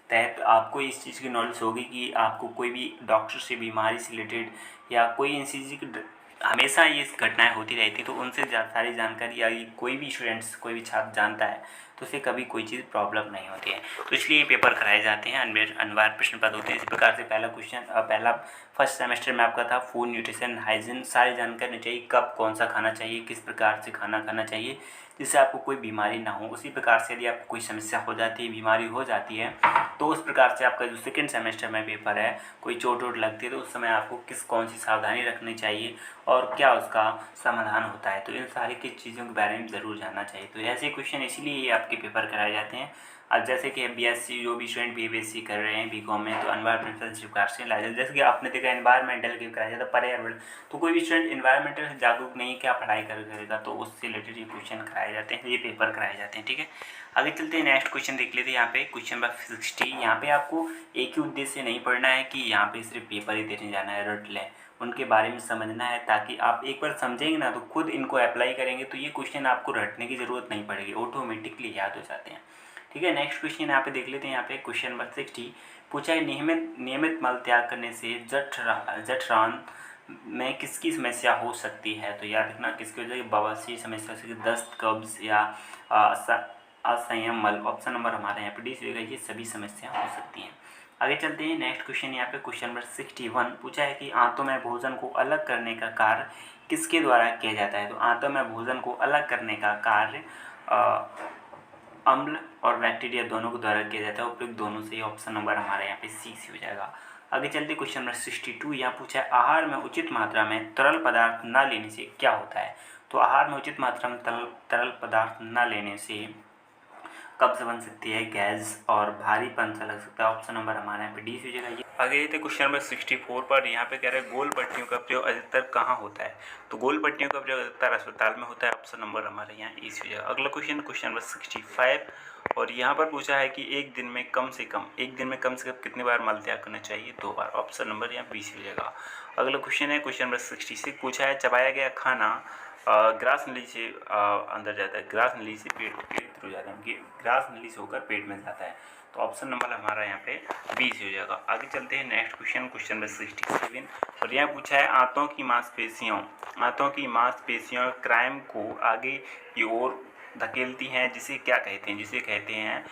तहत। आपको इस चीज़ की नॉलेज होगी कि आपको कोई भी डॉक्टर से बीमारी से रिलेटेड या कोई इन चीज़ की हमेशा ये घटनाएं होती रहती तो उनसे सारी जानकारी या कोई भी स्टूडेंट्स कोई भी छात्र जानता है तो उसे कभी कोई चीज़ प्रॉब्लम नहीं होती है। तो इसलिए ये पेपर कराए जाते हैं, अनिवार्य प्रश्न पत्र होते हैं। इस प्रकार से पहला क्वेश्चन पहला फर्स्ट सेमेस्टर में आपका था फूड न्यूट्रिशन हाइजीन, सारी जानकारी चाहिए कब कौन सा खाना चाहिए, किस प्रकार से खाना खाना चाहिए जिससे आपको कोई बीमारी ना हो। उसी प्रकार से यदि आपको कोई समस्या हो जाती है, बीमारी हो जाती है तो उस प्रकार से आपका जो सेकेंड सेमेस्टर में पेपर है, कोई चोट वोट लगती है तो उस समय आपको कौन सी सावधानी रखनी चाहिए और क्या उसका समाधान होता है। तो इन सारी की चीज़ों के बारे में ज़रूर जानना चाहिए। तो ऐसे क्वेश्चन इसीलिए ये आपके पेपर कराए जाते हैं। अब जैसे कि बीएससी जो भी स्टूडेंट बीएससी कर रहे हैं बीकॉम में तो एनवायरमेंटल से क्वेश्चन लाए जाते, जैसे कि आपने देखा एनवायरमेंटल के कराया जाता है पर्यावरण, तो कोई भी स्टूडेंट एनवायरमेंटल से जागरूक नहीं क्या पढ़ाई करेगा तो उससे रिलेटेड ये क्वेश्चन कराए जाते हैं, ये पेपर कराए जाते हैं। ठीक है, आगे चलते हैं नेक्स्ट क्वेश्चन देख लेते हैं। यहाँ पे क्वेश्चन नंबर 60। यहाँ पे आपको एक ही उद्देश्य से नहीं पढ़ना है कि यहाँ पे सिर्फ पेपर ही देने जाना है, रट लें, उनके बारे में समझना है ताकि आप एक बार समझेंगे ना तो खुद इनको अप्लाई करेंगे तो ये क्वेश्चन आपको रटने की ज़रूरत नहीं पड़ेगी, ऑटोमेटिकली याद हो जाते हैं। ठीक है, नेक्स्ट क्वेश्चन यहाँ पे देख लेते हैं। यहाँ पे क्वेश्चन नंबर 60 पूछा है नियमित मल त्याग करने से जठरांत में किसकी समस्या हो सकती है? तो याद रखना किसकी वजह से बवासीर समस्या हो सकती है, दस्त, कब्ज या असंयम मल। ऑप्शन नंबर हमारे यहाँ पे डी होगा, ये सभी समस्या हो सकती हैं। आगे चलते हैं नेक्स्ट क्वेश्चन। यहाँ पे क्वेश्चन नंबर 61 पूछा है कि आंतों में भोजन को अलग करने का कार्य किसके द्वारा किया जाता है? तो आंतों में भोजन को अलग करने का कार्य अम्ल और बैक्टीरिया दोनों के द्वारा किया जाता है। उपयुक्त दोनों से ऑप्शन नंबर हमारे यहाँ पे सी हो जाएगा। आगे चलते क्वेश्चन नंबर 62। यहाँ पूछा है आहार में उचित मात्रा में तरल पदार्थ न लेने से क्या होता है? तो आहार में उचित मात्रा में तरल पदार्थ न लेने से कब्ज बन सकती है, गैस और भारीपन सा लग सकता है। ऑप्शन नंबर हमारे यहाँ पे डी हो जाएगा। आगे ये थे क्वेश्चन नंबर 64 पर। यहाँ पे कह रहे हैं गोल पट्टियों का प्रयोग अधिकतर कहाँ होता है? तो गोल पट्टियों का प्रयोग अधिकतर अस्पताल में होता है। ऑप्शन नंबर हमारे यहाँ ई हो जाएगा। अगला क्वेश्चन नंबर 65 और यहाँ पर पूछा है कि एक दिन में कम से कम कितनी बार मल त्याग करना चाहिए? 2 बार। ऑप्शन नंबर यहाँ बी हो जाएगा। अगला क्वेश्चन है क्वेश्चन नंबर 66 पूछा है चबाया गया खाना ग्रास नली से अंदर जाता है, ग्रास नली से पेट के थ्रू जाता है, ग्रास नली से होकर पेट में जाता है। तो ऑप्शन नंबर हमारा यहाँ पे बी हो जाएगा। आगे चलते हैं नेक्स्ट क्वेश्चन नंबर 67 और यहाँ पूछा है आंतों की मांसपेशियों क्राइम को आगे की ओर धकेलती हैं जिसे क्या कहते हैं? जिसे कहते हैं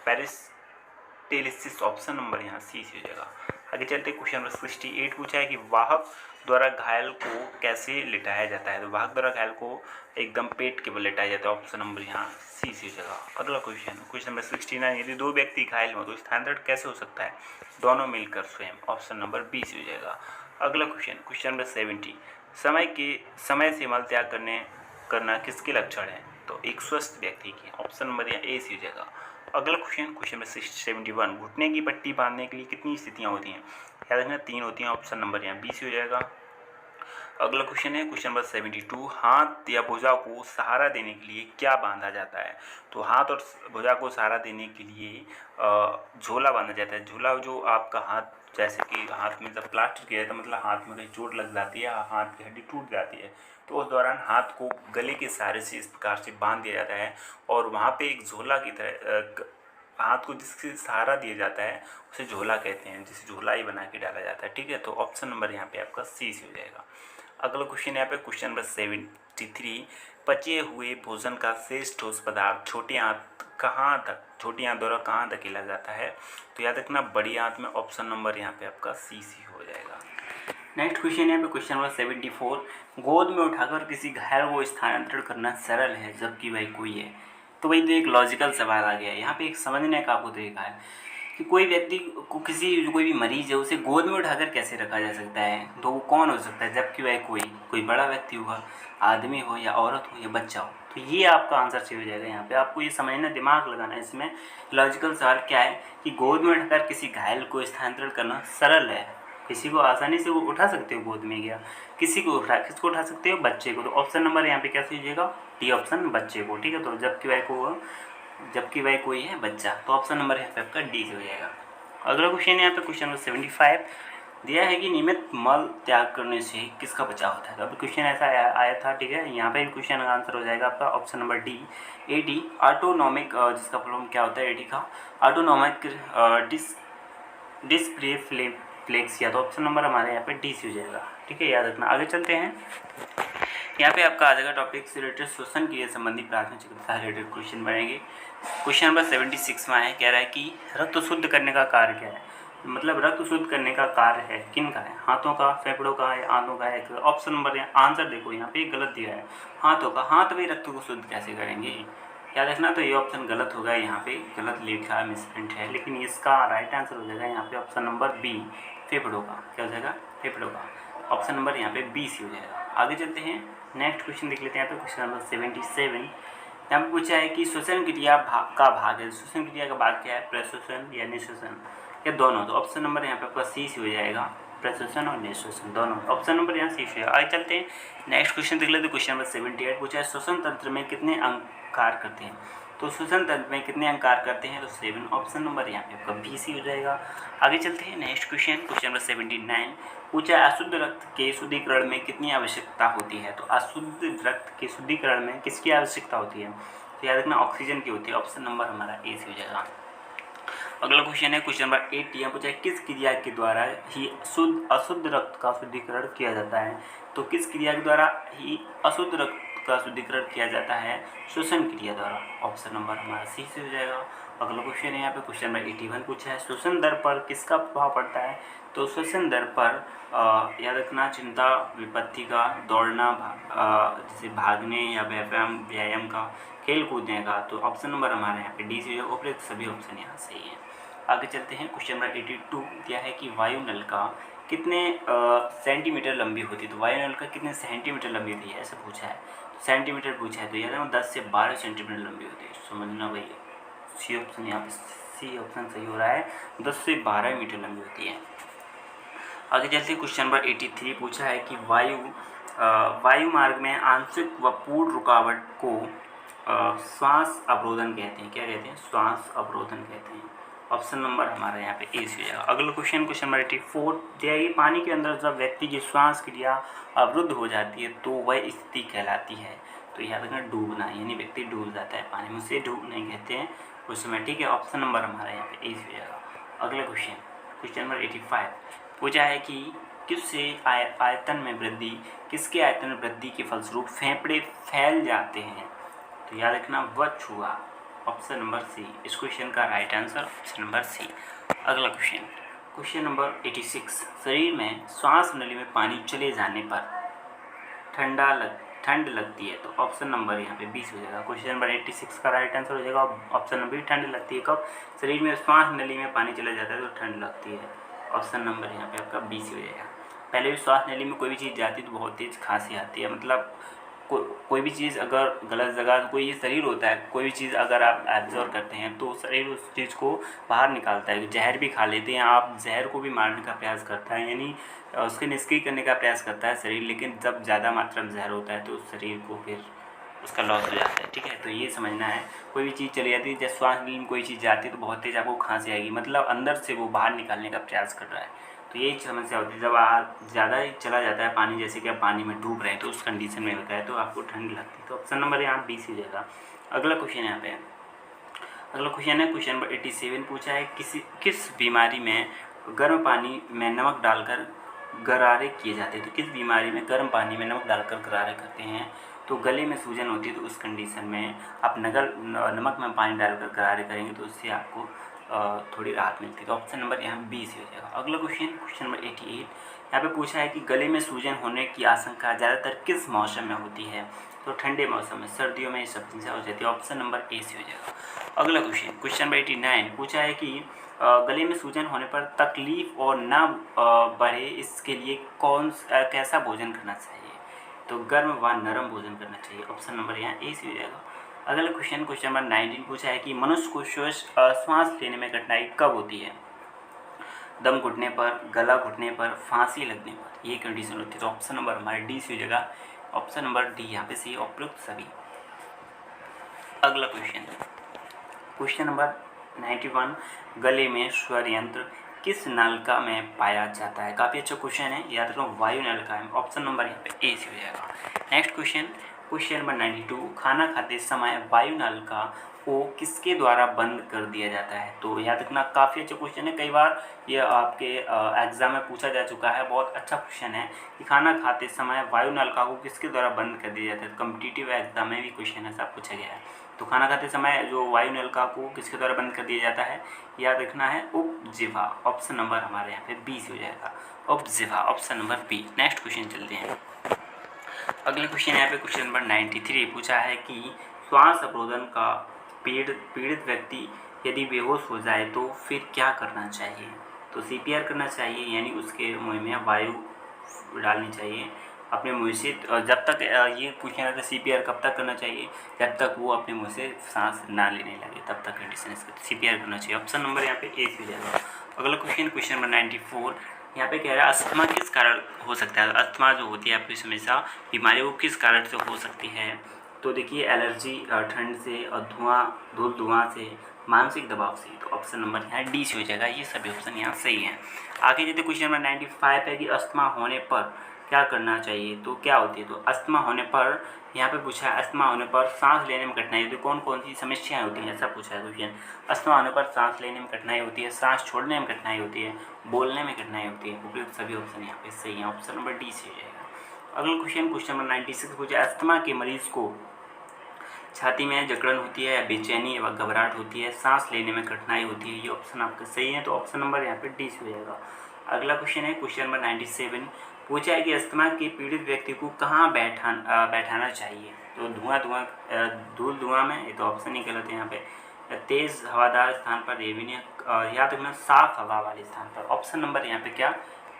पेरिस्टेलिसिस। ऑप्शन नंबर यहाँ सी हो जाएगा। आगे चलते क्वेश्चन नंबर 68 पूछा है कि वाहक द्वारा घायल को कैसे लिटाया जाता है? तो वाहक द्वारा घायल को एकदम पेट के बल लिटाया जाता है। ऑप्शन नंबर यहाँ सी हो जाएगा। अगला क्वेश्चन नंबर 69 यदि 2 व्यक्ति घायल हो तो स्थानांतरण कैसे हो सकता है? दोनों मिलकर स्वयं। ऑप्शन नंबर बी हो जाएगा। अगला क्वेश्चन नंबर 70 समय से मल त्याग करना किसके लक्षण है? तो एक स्वस्थ व्यक्ति की। ऑप्शन नंबर यहाँ ए हो जाएगा। अगला क्वेश्चन नंबर 71 घुटने की पट्टी बांधने के लिए कितनी स्थितियाँ होती हैं? याद रखना 3 होती हैं। ऑप्शन नंबर यहाँ बी हो जाएगा। अगला क्वेश्चन है क्वेश्चन नंबर 72 हाथ या भुजा को सहारा देने के लिए क्या बांधा जाता है? तो हाथ और भुजा को सहारा देने के लिए झोला बांधा जाता है। झोला जो आपका हाथ जैसे कि हाथ में जब प्लास्टर किया जाता है मतलब हाथ में कहीं चोट लग जाती है, हाथ की हड्डी टूट जाती है तो उस दौरान हाथ को गले के सहारे से इस प्रकार से बांध दिया जाता है और वहाँ पे एक झोला की तरह हाथ को जिससे सहारा दिया जाता है उसे झोला कहते हैं, जिसे झोला ही बना के डाला जाता है। ठीक है, तो ऑप्शन नंबर यहाँ पे आपका सी हो जाएगा। अगला क्वेश्चन यहाँ पे क्वेश्चन नंबर 73 पचे हुए भोजन का शेष ठोस पदार्थ छोटी आंत द्वारा कहाँ धकेला जाता है? तो याद रखना बड़ी आंत में। ऑप्शन नंबर यहाँ पे आपका सी हो जाएगा। नेक्स्ट क्वेश्चन है क्वेश्चन नंबर 74 गोद में उठाकर किसी घायल को स्थानांतरण करना सरल है जबकि वह कोई है? तो भाई तो एक लॉजिकल सवाल आ गया है यहाँ पे, एक समझने का आपको तरीका है कि कोई व्यक्ति को कोई भी मरीज है उसे गोद में उठाकर कैसे रखा जा सकता है? तो वो कौन हो सकता है जबकि वह कोई बड़ा व्यक्ति होगा, आदमी हो या औरत हो या बच्चा हो? तो ये आपका आंसर सही हो जाएगा। यहाँ पे आपको ये समझना, दिमाग लगाना है इसमें। लॉजिकल सवाल क्या है कि गोद में उठाकर किसी घायल को स्थानांतरण करना सरल है, किसी को आसानी से वो उठा सकते हो गोद में गया, किसको उठा सकते हो? बच्चे को। तो ऑप्शन नंबर यहाँ पे क्या सही हो जाएगा? डी ऑप्शन बच्चे को। ठीक है, तो जबकि वह जबकि वह कोई है बच्चा। तो ऑप्शन नंबर यहाँ पे आपका डी से हो जाएगा। अगला क्वेश्चन है यहाँ पे क्वेश्चन नंबर 75 दिया है कि नियमित मल त्याग करने से किसका बचाव होता है। तो अभी क्वेश्चन ऐसा आया था, ठीक है। यहाँ पे क्वेश्चन का आंसर हो जाएगा आपका option number D, AD autonomic, जिसका फॉर्म क्या होता है एडी का, ऑटोनॉमिक डिस्प्लेफ्लेक्सिया। तो ऑप्शन नंबर हमारे यहाँ पे डी से हो जाएगा, ठीक है, याद रखना। आगे चलते हैं। यहाँ पे आपका आ जाएगा टॉपिक से रिलेटेड श्वसन क्रिया संबंधी प्राथमिक चिकित्सा रिलेटेड क्वेश्चन बनेंगे। क्वेश्चन नंबर 76 में है, कह रहा है कि रक्त शुद्ध करने का कार्य क्या है। मतलब रक्त शुद्ध करने का कार्य है किन का है, हाथों का, फेफड़ों का है, आंतों का है। ऑप्शन नंबर आंसर देखो यहाँ पे गलत दिया है, हाथों का। हाथ भी रक्त को शुद्ध कैसे करेंगे, याद रखना। तो ये ऑप्शन गलत होगा, यहाँ पे गलत लिखा है, मिसप्रिंट है। लेकिन इसका राइट आंसर हो जाएगा यहाँ पे ऑप्शन नंबर बी, फेफड़ों का। क्या हो जाएगा, फेफड़ों का। ऑप्शन नंबर यहाँ पे बी सी हो जाएगा। आगे चलते हैं, नेक्स्ट क्वेश्चन देख लेते हैं। यहाँ पे क्वेश्चन नंबर 77 यहाँ पे पूछा है कि श्वसन क्रिया का भाग है। श्वसन क्रिया का भाग क्या है, प्रश्वसन या निःश्वसन या दोनों। तो ऑप्शन नंबर यहाँ पे आपका सी हो जाएगा, प्रश्वसन और निःश्वसन दोनों। ऑप्शन नंबर यहाँ सी है। आगे चलते हैं, नेक्स्ट क्वेश्चन देख लेते हैं। क्वेश्चन नंबर 78 पूछा है श्वसन तंत्र में कितने अंग कार्य करते हैं। तो श्वसन तंत्र में कितने अंग कार्य करते हैं, तो 7। ऑप्शन नंबर यहाँ पे आपका बी सी हो जाएगा। आगे चलते हैं, नेक्स्ट क्वेश्चन नंबर 79 पूछा है अशुद्ध रक्त के शुद्धिकरण में कितनी आवश्यकता होती है। तो अशुद्ध रक्त के शुद्धिकरण में किसकी आवश्यकता होती है, तो याद रखना ऑक्सीजन की होती है। ऑप्शन नंबर हमारा ए सी हो जाएगा। अगला क्वेश्चन है क्वेश्चन नंबर 80 यहाँ पूछा है किस क्रिया के द्वारा ही अशुद्ध रक्त का शुद्धिकरण किया जाता है। तो किस क्रिया के द्वारा ही अशुद्ध रक्त का शुद्धिकरण किया जाता है, श्वसन क्रिया द्वारा। ऑप्शन नंबर हमारा सी से हो जाएगा। अगला क्वेश्चन है यहाँ पे क्वेश्चन नंबर 81 पूछा है श्वसन दर पर किसका प्रभाव पड़ता है। तो श्वसन दर पर याद रखना चिंता, विपत्ति का, दौड़ना, जैसे भागने या व्यायाम का, खेल कूदने का। तो ऑप्शन नंबर हमारे यहाँ पे डी से है। उपरोक्त सभी ऑप्शन यहाँ सही है। आगे चलते हैं, क्वेश्चन नंबर 82 दिया है कि वायु नलिका कितने सेंटीमीटर लंबी होती है। तो वायु नलिका कितने सेंटीमीटर लंबी होती है, ऐसा पूछा है। तो सेंटीमीटर पूछा है, तो याद रखना 10 से 12 सेंटीमीटर लंबी होती है। समझना भाई, सी ऑप्शन यहाँ पे सी ऑप्शन सही हो रहा है, 10 से 12 मीटर लंबी होती है। आगे चलते क्वेश्चन नंबर 83 पूछा है कि वायु मार्ग में आंशिक व पूर्ण रुकावट को श्वास अवरोधन कहते हैं। क्या कहते हैं, श्वास अवरोधन कहते हैं। ऑप्शन नंबर हमारा यहाँ पे ए सी हो जाएगा। अगला क्वेश्चन नंबर 84 दिया है पानी के अंदर जब व्यक्ति की श्वास क्रिया अवरुद्ध हो जाती है तो वह स्थिति कहलाती है। तो याद रखना डूबना, यानी व्यक्ति डूब जाता है पानी में, उसे डूब नहीं कहते हैं उस समय, ठीक है। ऑप्शन नंबर हमारा यहाँ पे ए सी हो जाएगा। अगला क्वेश्चन नंबर 85 पूछा है कि किससे आयतन में वृद्धि, किसके आयतन में वृद्धि के फलस्वरूप फेफड़े फैल जाते हैं। तो याद रखना वछुआ। ऑप्शन नंबर सी इस क्वेश्चन का right answer, option number C. अगला क्वेश्चन नंबर 86 शरीर में श्वास नली में पानी चले जाने पर ठंड लगती है। तो ऑप्शन नंबर यहाँ पे 20 हो जाएगा। क्वेश्चन नंबर 86 का राइट आंसर हो जाएगा ऑप्शन नंबर, ठंड लगती है कब, शरीर में श्वास नली में पानी चला जाता है तो ठंड लगती है। ऑप्शन नंबर यहाँ पे आपका 20 हो जाएगा। पहले भी श्वास नली में कोई भी चीज़ जाती है तो बहुत तेज खांसी आती है। मतलब कोई भी चीज़ अगर गलत जगह, कोई शरीर होता है, कोई भी चीज़ अगर आप एब्जॉर्व करते हैं तो शरीर उस चीज़ को बाहर निकालता है। जहर भी खा लेते हैं आप, जहर को भी मारने का प्रयास करता है, यानी उसके निष्क्रिय करने का प्रयास करता है शरीर। लेकिन जब ज़्यादा मात्रा में जहर होता है तो शरीर को फिर उसका लॉस हो जाता है, ठीक है। तो ये समझना है, कोई भी चीज़ चली जाती है, जब श्वास नली में कोई चीज़ जाती है तो बहुत तेज़ आपको खांसी आएगी, मतलब अंदर से वो बाहर निकालने का प्रयास कर रहा है। तो यही समस्या होती है जब ज़्यादा ही चला जाता है पानी, जैसे कि आप पानी में डूब रहे हैं तो उस कंडीशन में होता है तो आपको ठंड लगती है। तो ऑप्शन नंबर यहाँ 20 हो जाएगा। अगला क्वेश्चन यहाँ पे है, अगला क्वेश्चन है क्वेश्चन नंबर 87 पूछा है किस बीमारी में गर्म पानी में नमक डालकर गरारे किए जाते हैं। तो किस बीमारी में गर्म पानी में नमक डालकर गरारे करते हैं। तो गले में सूजन होती है तो उस कंडीशन में आप नमक में पानी डालकर गरारे करेंगे तो उससे आपको थोड़ी राहत मिलती है। तो ऑप्शन नंबर यहाँ 20 हो जाएगा। अगला क्वेश्चन नंबर 88 यहाँ पे पूछा है कि गले में सूजन होने की आशंका ज़्यादातर किस मौसम में होती है। तो ठंडे मौसम में, सर्दियों में इस समस्या हो जाती है। ऑप्शन नंबर ए से हो जाएगा। अगला क्वेश्चन नंबर 89 पूछा है कि गले में सूजन होने पर तकलीफ और ना बढ़े इसके लिए कैसा भोजन करना चाहिए। तो गर्म व नरम भोजन करना चाहिए। ऑप्शन नंबर यहाँ ए से हो जाएगा। अगला क्वेश्चन नंबर 19 पूछा है कि मनुष्य को श्वास लेने में कठिनाई कब होती है। दम घुटने पर, गला घुटने पर, फांसी लगने पर, ये कंडीशन होती है। तो ऑप्शन नंबर हमारे डी से हो जाएगा। ऑप्शन नंबर डी यहाँ पे सही, उपयुक्त सभी। अगला क्वेश्चन नंबर 91, गले में स्वर यंत्र किस नलिका में पाया जाता है? काफ़ी अच्छा क्वेश्चन है, याद रखो वायु नलिका है। ऑप्शन नंबर यहाँ पे ए से हो जाएगा। नेक्स्ट क्वेश्चन नंबर 92, खाना खाते समय वायु नलिका को किसके द्वारा बंद कर दिया जाता है? तो याद रखना, काफ़ी अच्छा क्वेश्चन है, कई बार ये आपके एग्जाम में पूछा जा चुका है। बहुत अच्छा क्वेश्चन है कि खाना खाते समय वायु नलिका को किसके द्वारा बंद कर दिया जाता है। कॉम्पिटिटिव एग्जाम में भी क्वेश्चन ऐसा पूछा गया है। तो खाना खाते समय जो वायु नलिका को किसके द्वारा बंद कर दिया जाता है, याद रखना है उपजिह्वा। ऑप्शन नंबर हमारे यहाँ पे बी से हो जाएगा, उपजिह्वा, option number B. Next question चलते हैं। अगले क्वेश्चन यहाँ पे क्वेश्चन नंबर 93 पूछा है कि श्वास अवरोधन का पीड़ित व्यक्ति यदि बेहोश हो जाए तो फिर क्या करना चाहिए? तो CPR करना चाहिए, यानी उसके मुंह में वायु डालनी चाहिए अपने मुंह से। जब तक ये पूछना है तो CPR कब तक करना चाहिए? जब तक वो अपने मुंह से सांस ना लेने लगे, तब तक कंडीशन इसका CPR करना चाहिए। ऑप्शन नंबर यहाँ पे ए से हो जाएगा। अगला क्वेश्चन नंबर 94 यहाँ पे कह रहा है अस्थमा किस कारण हो सकता है? अस्थमा जो होती है आपकी हमेशा बीमारी, वो किस कारण से हो सकती है? तो देखिए एलर्जी, ठंड से, और धुआं से, मानसिक दबाव से। तो ऑप्शन नंबर यहाँ डी से हो जाएगा। ये सभी ऑप्शन यहाँ सही हैं। आगे जैसे क्वेश्चन नंबर 95 है कि अस्थमा होने पर क्या करना चाहिए? तो क्या होती है? तो अस्थमा होने पर यहाँ पे पूछा है, अस्थमा होने पर सांस लेने में कठिनाई होती है, कौन कौन सी समस्याएं होती हैं, ऐसा पूछा है क्वेश्चन। अस्थमा होने पर सांस लेने में कठिनाई होती है, सांस छोड़ने में कठिनाई होती है, बोलने में कठिनाई होती है। उपयुक्त सभी ऑप्शन यहाँ पे सही है। ऑप्शन नंबर डी से हो जाएगा। अगला क्वेश्चन नंबर 96 पूछा है अस्थमा के मरीज को छाती में जकड़न होती है, बेचैनी व घबराहट होती है, सांस लेने में कठिनाई होती है। ये ऑप्शन आपका सही है, तो ऑप्शन नंबर यहाँ पे डी से हो जाएगा। अगला क्वेश्चन है क्वेश्चन नंबर 97 पूछा है कि अस्थमा के पीड़ित व्यक्ति को कहाँ बैठाना चाहिए? तो धुआं में, ये तो ऑप्शन ही गलत है यहाँ पे। तेज हवादार स्थान पर, ये भी नहीं। याद रखना साफ हवा वाले स्थान पर। ऑप्शन नंबर यहाँ पे क्या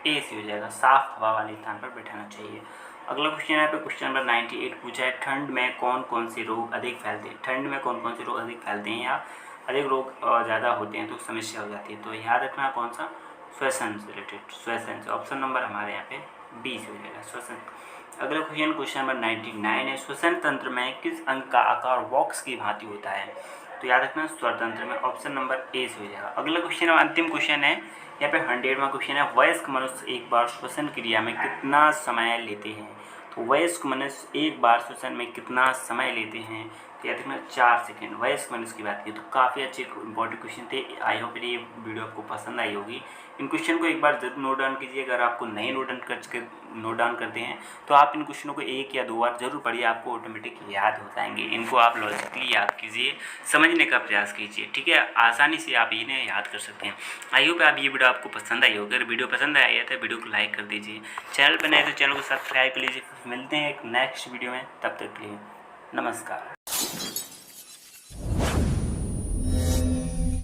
ए से हो जाएगा, साफ हवा वाले स्थान पर बैठाना चाहिए। अगला क्वेश्चन है पे क्वेश्चन नंबर 98 पूछा है ठंड में कौन कौन से रोग अधिक फैलते हैं? ठंड में कौन कौन से रोग अधिक फैलते हैं या अधिक रोग ज़्यादा होते हैं तो समस्या हो जाती है? तो याद रखना कौन सा, श्वसन से रिलेटेड, श्वसन से। ऑप्शन नंबर हमारे यहाँ पे बी से हो जाएगा, श्वसन। अगला क्वेश्चन नंबर 99 है श्वसन तंत्र में किस अंग का आकार बॉक्स की भांति होता है? तो याद रखना स्वर तंत्र में। ऑप्शन नंबर ए से हो जाएगा। अगला क्वेश्चन अंतिम क्वेश्चन है यहाँ पे 100वां क्वेश्चन है वयस्क मनुष्य एक बार श्वसन क्रिया में कितना समय लेते हैं? तो वयस्क मनुष्य एक बार श्वसन में कितना समय लेते हैं? तो याद रखना 4 सेकंड। वयस्क मनुष्य की बात की तो काफ़ी अच्छे इंपॉर्टेंट क्वेश्चन थे। आई होप ये वीडियो आपको पसंद आई होगी। इन क्वेश्चन को एक बार जरूर नोट डाउन कीजिए। अगर आपको नहीं नोट डाउन करते हैं तो आप इन क्वेश्चनों को 1 या 2 बार जरूर पढ़िए, आपको ऑटोमेटिक याद हो जाएंगे। इनको आप लॉजिकली याद कीजिए, समझने का प्रयास कीजिए, ठीक है। आसानी से आप इन्हें याद कर सकते हैं। आई होप आप ये वीडियो आपको पसंद आई होगी। अगर वीडियो पसंद आई है तो वीडियो को लाइक कर दीजिए, चैनल पर नए तो चैनल को सब्सक्राइब कर लीजिए। मिलते हैं एक नेक्स्ट वीडियो में, तब तक के लिए नमस्कार।